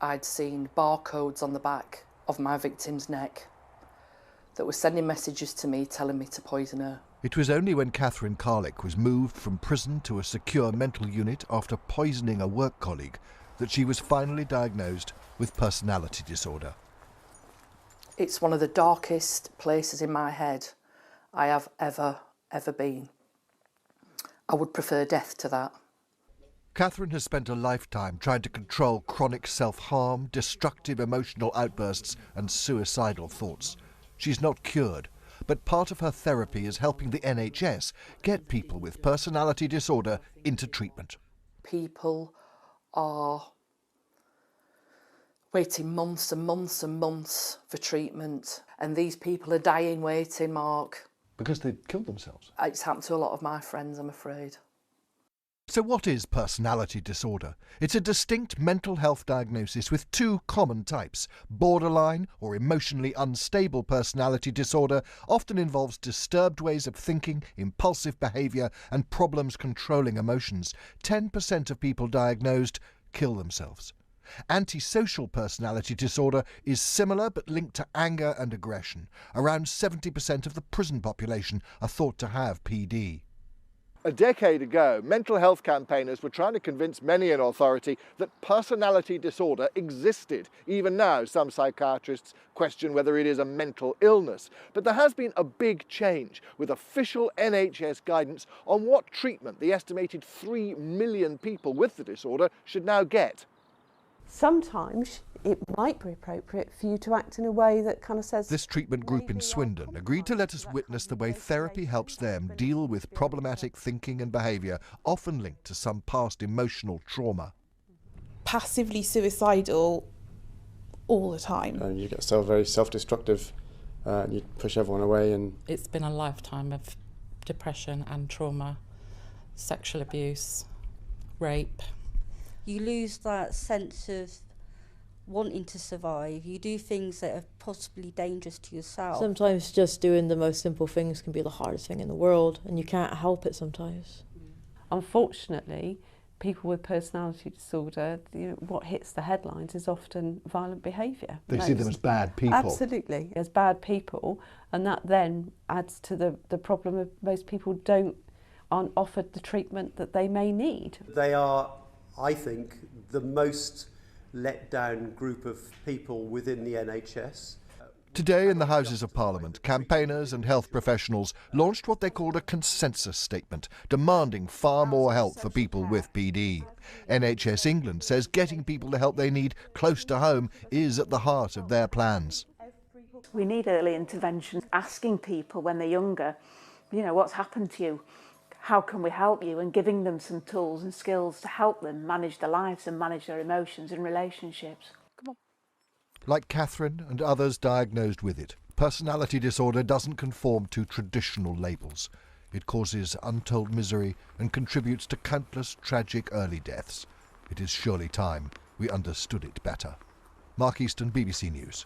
I'd seen barcodes on the back of my victim's neck that were sending messages to me telling me to poison her. It was only when Catherine Carlick was moved from prison to a secure mental unit after poisoning a work colleague that she was finally diagnosed with personality disorder. It's one of the darkest places in my head I have ever been. I would prefer death to that. Catherine has spent a lifetime trying to control chronic self-harm, destructive emotional outbursts and suicidal thoughts. She's not cured, but part of her therapy is helping the NHS get people with personality disorder into treatment. People are waiting months and months and months for treatment, and these people are dying waiting, Mark. Because they killed themselves? It's happened to a lot of my friends, I'm afraid. So what is personality disorder? It's a distinct mental health diagnosis with two common types. Borderline or emotionally unstable personality disorder often involves disturbed ways of thinking, impulsive behaviour and problems controlling emotions. 10% of people diagnosed kill themselves. Antisocial personality disorder is similar but linked to anger and aggression. Around 70% of the prison population are thought to have PD. A decade ago, mental health campaigners were trying to convince many in authority that personality disorder existed. Even now, some psychiatrists question whether it is a mental illness. But there has been a big change, with official NHS guidance on what treatment the estimated 3 million people with the disorder should now get. Sometimes it might be appropriate for you to act in a way that kind of says... This treatment group in Swindon agreed to let us witness the way therapy helps them deal with problematic thinking and behaviour, often linked to some past emotional trauma. Passively suicidal all the time. And you get very self-destructive, and you push everyone away. And it's been a lifetime of depression and trauma, sexual abuse, rape. You lose that sense of wanting to survive. You do things that are possibly dangerous to yourself. Sometimes just doing the most simple things can be the hardest thing in the world, and you can't help it sometimes. Unfortunately, people with personality disorder, what hits the headlines is often violent behaviour. They see them as bad people. Absolutely, as bad people, and that then adds to the problem of most people aren't offered the treatment that they may need. They are, I think, the most let down group of people within the NHS. Today in the Houses of Parliament, campaigners and health professionals launched what they called a consensus statement, demanding far more help for people with PD. NHS England says getting people the help they need close to home is at the heart of their plans. We need early intervention, asking people when they're younger, what's happened to you? How can we help you, and giving them some tools and skills to help them manage their lives and manage their emotions and relationships. Come on. Like Catherine and others diagnosed with it, personality disorder doesn't conform to traditional labels. It causes untold misery and contributes to countless tragic early deaths. It is surely time we understood it better. Mark Easton, BBC News.